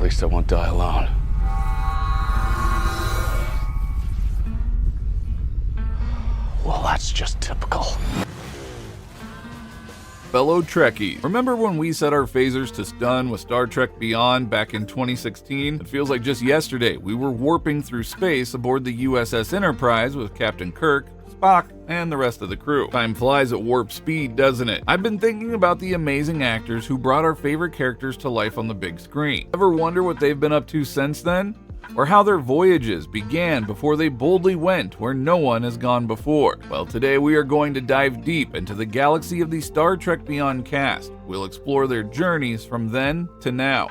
least I won't die alone. Well, that's just typical. Fellow Trekkies, remember when we set our phasers to stun with Star Trek Beyond back in 2016? It feels like just yesterday we were warping through space aboard the USS Enterprise with Captain Kirk, Spock, and the rest of the crew. Time flies at warp speed, doesn't it? I've been thinking about the amazing actors who brought our favorite characters to life on the big screen. Ever wonder what they've been up to since then? Or how their voyages began before they boldly went where no one has gone before? Well, today we are going to dive deep into the galaxy of the Star Trek Beyond cast. We'll explore their journeys from then to now.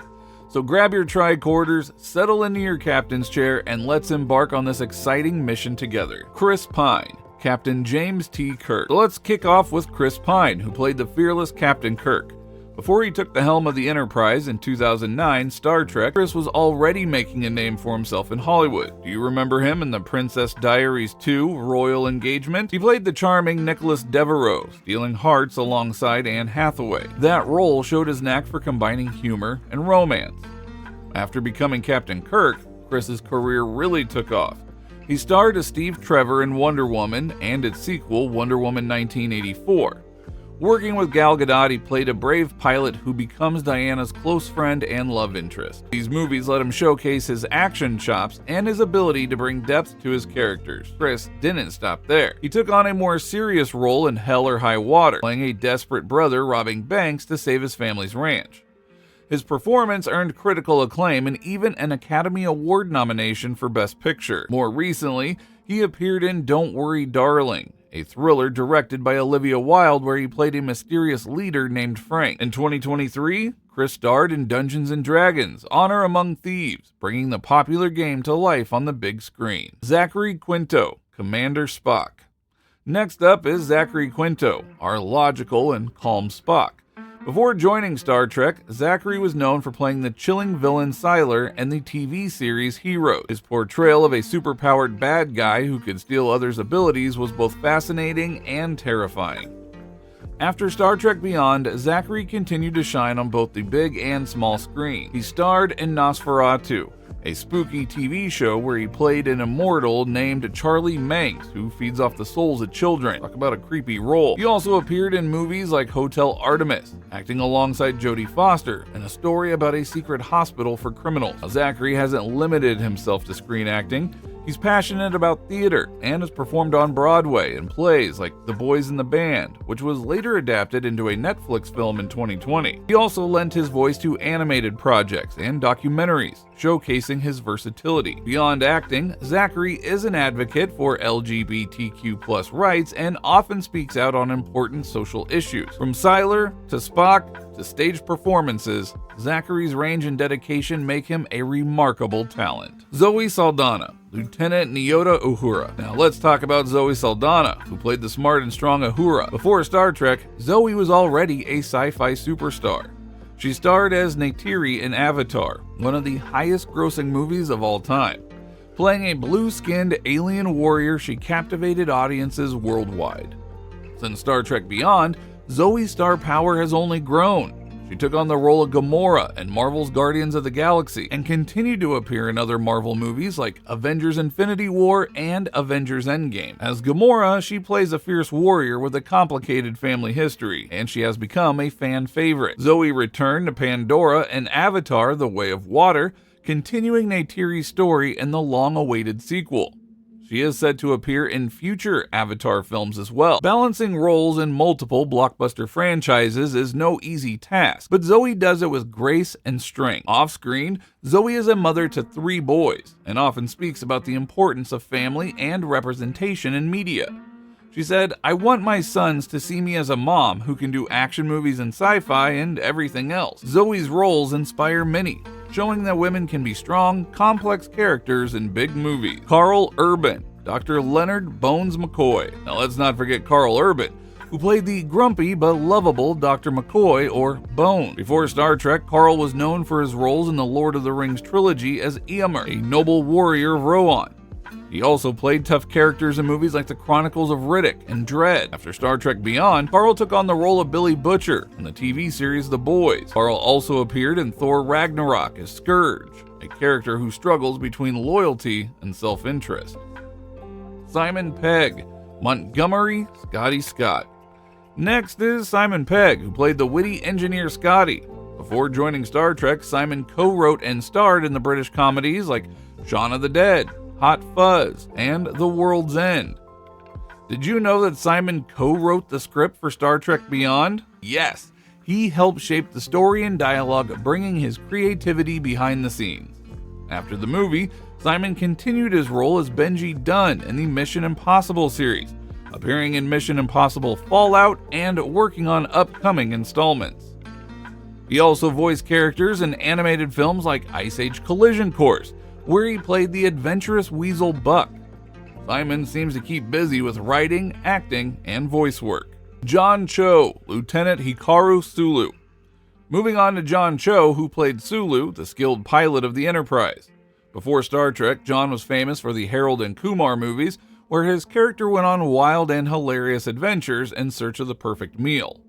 So grab your tricorders, settle into your captain's chair, and let's embark on this exciting mission together. Chris Pine, Captain James T. Kirk. So let's kick off with Chris Pine, who played the fearless Captain Kirk. Before he took the helm of the Enterprise in 2009 Star Trek, Chris was already making a name for himself in Hollywood. Do you remember him in The Princess Diaries 2 Royal Engagement? He played the charming Nicholas Devereaux, stealing hearts alongside Anne Hathaway. That role showed his knack for combining humor and romance. After becoming Captain Kirk, Chris's career really took off. He starred as Steve Trevor in Wonder Woman and its sequel, Wonder Woman 1984. Working with Gal Gadot, he played a brave pilot who becomes Diana's close friend and love interest. These movies let him showcase his action chops and his ability to bring depth to his characters. Chris didn't stop there. He took on a more serious role in Hell or High Water, playing a desperate brother robbing banks to save his family's ranch. His performance earned critical acclaim and even an Academy Award nomination for Best Picture. More recently, he appeared in Don't Worry Darling, a thriller directed by Olivia Wilde where he played a mysterious leader named Frank. In 2023, Chris starred in Dungeons & Dragons: Honor Among Thieves, bringing the popular game to life on the big screen. Zachary Quinto, Commander Spock. Next up is Zachary Quinto, our logical and calm Spock. Before joining Star Trek, Zachary was known for playing the chilling villain Sylar in the TV series Heroes. His portrayal of a superpowered bad guy who could steal others' abilities was both fascinating and terrifying. After Star Trek Beyond, Zachary continued to shine on both the big and small screen. He starred in Nosferatu, a spooky TV show where he played an immortal named Charlie Manx who feeds off the souls of children. Talk about a creepy role. He also appeared in movies like Hotel Artemis, acting alongside Jodie Foster in a story about a secret hospital for criminals. Now, Zachary hasn't limited himself to screen acting. He's passionate about theater and has performed on Broadway in plays like The Boys in the Band, which was later adapted into a Netflix film in 2020. He also lent his voice to animated projects and documentaries, showcasing his versatility. Beyond acting, Zachary is an advocate for LGBTQ+ rights and often speaks out on important social issues. From Sylar to Spock to stage performances, Zachary's range and dedication make him a remarkable talent. Zoe Saldana, Lieutenant Nyota Uhura. Now let's talk about Zoe Saldana, who played the smart and strong Uhura. Before Star Trek, Zoe was already a sci-fi superstar. She starred as Neytiri in Avatar, one of the highest-grossing movies of all time. Playing a blue-skinned alien warrior, she captivated audiences worldwide. Since Star Trek Beyond, Zoe's star power has only grown. She took on the role of Gamora in Marvel's Guardians of the Galaxy and continued to appear in other Marvel movies like Avengers Infinity War and Avengers Endgame. As Gamora, she plays a fierce warrior with a complicated family history, and she has become a fan favorite. Zoe returned to Pandora in Avatar: The Way of Water, continuing Neytiri's story in the long-awaited sequel. She is said to appear in future Avatar films as well. Balancing roles in multiple blockbuster franchises is no easy task, but Zoe does it with grace and strength. Off-screen, Zoe is a mother to 3 boys and often speaks about the importance of family and representation in media. She said, "I want my sons to see me as a mom who can do action movies and sci-fi and everything else." Zoe's roles inspire many, showing that women can be strong, complex characters in big movies. Karl Urban, Dr. Leonard Bones McCoy. Now let's not forget Karl Urban, who played the grumpy but lovable Dr. McCoy, or Bone. Before Star Trek, Karl was known for his roles in the Lord of the Rings trilogy as Eomer, a noble warrior of Rohan. He also played tough characters in movies like The Chronicles of Riddick and Dredd. After Star Trek Beyond, Carl took on the role of Billy Butcher in the TV series The Boys. Carl also appeared in Thor Ragnarok as Scourge, a character who struggles between loyalty and self-interest. Simon Pegg, Montgomery Scotty Scott. Next is Simon Pegg, who played the witty engineer Scotty. Before joining Star Trek, Simon co-wrote and starred in the British comedies like Shaun of the Dead, Hot Fuzz, and The World's End. Did you know that Simon co-wrote the script for Star Trek Beyond? Yes, he helped shape the story and dialogue, bringing his creativity behind the scenes. After the movie, Simon continued his role as Benji Dunn in the Mission Impossible series, appearing in Mission Impossible Fallout and working on upcoming installments. He also voiced characters in animated films like Ice Age Collision Course, where he played the adventurous weasel Buck. Simon seems to keep busy with writing, acting, and voice work. John Cho, Lieutenant Hikaru Sulu. Moving on to John Cho, who played Sulu, the skilled pilot of the Enterprise. Before Star Trek, John was famous for the Harold and Kumar movies, where his character went on wild and hilarious adventures in search of the perfect meal.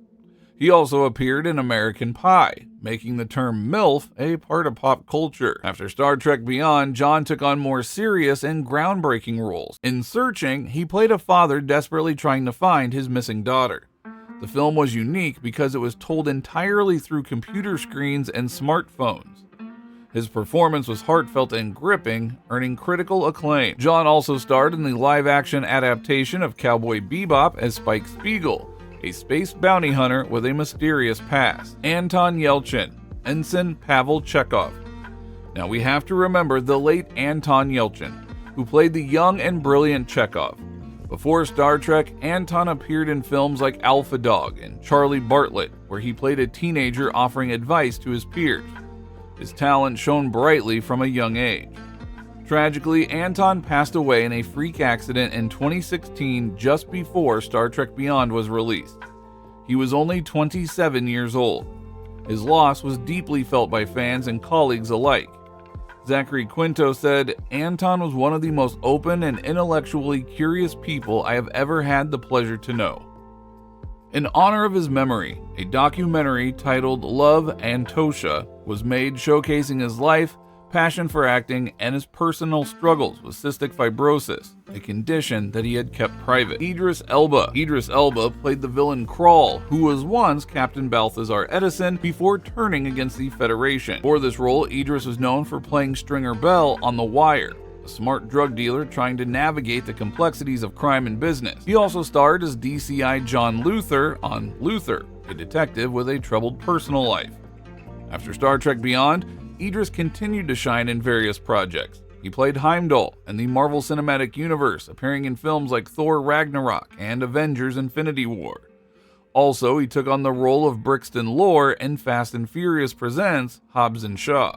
He also appeared in American Pie, making the term MILF a part of pop culture. After Star Trek Beyond, John took on more serious and groundbreaking roles. In Searching, he played a father desperately trying to find his missing daughter. The film was unique because it was told entirely through computer screens and smartphones. His performance was heartfelt and gripping, earning critical acclaim. John also starred in the live-action adaptation of Cowboy Bebop as Spike Spiegel, a space bounty hunter with a mysterious past. Anton Yelchin, Ensign Pavel Chekhov. Now we have to remember the late Anton Yelchin, who played the young and brilliant Chekhov. Before Star Trek, Anton appeared in films like Alpha Dog and Charlie Bartlett, where he played a teenager offering advice to his peers. His talent shone brightly from a young age. Tragically, Anton passed away in a freak accident in 2016 just before Star Trek Beyond was released. He was only 27 years old. His loss was deeply felt by fans and colleagues alike. Zachary Quinto said, "Anton was one of the most open and intellectually curious people I have ever had the pleasure to know." In honor of his memory, a documentary titled Love Antosha was made showcasing his life, passion for acting, and his personal struggles with cystic fibrosis, a condition that he had kept private. Idris Elba. Idris Elba played the villain Krall, who was once Captain Balthazar Edison before turning against the Federation. For this role, Idris was known for playing Stringer Bell on The Wire, a smart drug dealer trying to navigate the complexities of crime and business. He also starred as DCI John Luther on Luther, a detective with a troubled personal life. After Star Trek Beyond, Idris continued to shine in various projects. He played Heimdall in the Marvel Cinematic Universe, appearing in films like Thor Ragnarok and Avengers Infinity War. Also, he took on the role of Brixton Lore in Fast and Furious Presents Hobbs and Shaw.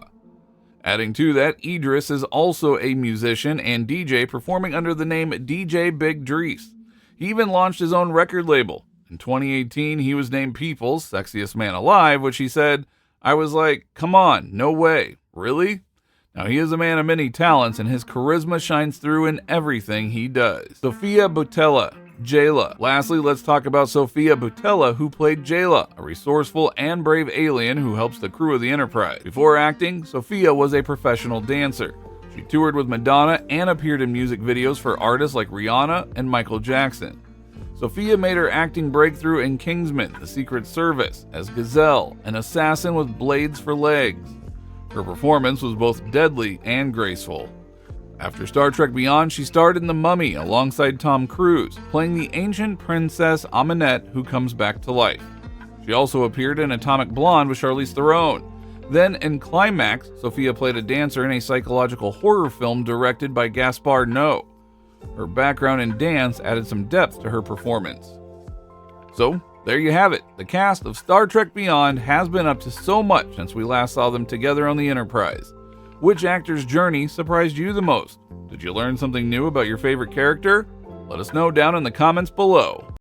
Adding to that, Idris is also a musician and DJ, performing under the name DJ Big Drees. He even launched his own record label. In 2018, he was named People's Sexiest Man Alive, which he said, "I was like, come on, no way, really?" Now, he is a man of many talents, and his charisma shines through in everything he does. Sofia Boutella, Jayla. Lastly, let's talk about Sofia Boutella, who played Jayla, a resourceful and brave alien who helps the crew of the Enterprise. Before acting, Sofia was a professional dancer. She toured with Madonna and appeared in music videos for artists like Rihanna and Michael Jackson. Sofia made her acting breakthrough in Kingsman: The Secret Service as Gazelle, an assassin with blades for legs. Her performance was both deadly and graceful. After Star Trek Beyond, she starred in The Mummy alongside Tom Cruise, playing the ancient princess Amunet who comes back to life. She also appeared in Atomic Blonde with Charlize Theron. Then in Climax, Sofia played a dancer in a psychological horror film directed by Gaspar Noé. Her background in dance added some depth to her performance. So, there you have it. The cast of Star Trek Beyond has been up to so much since we last saw them together on the Enterprise. Which actor's journey surprised you the most? Did you learn something new about your favorite character? Let us know down in the comments below.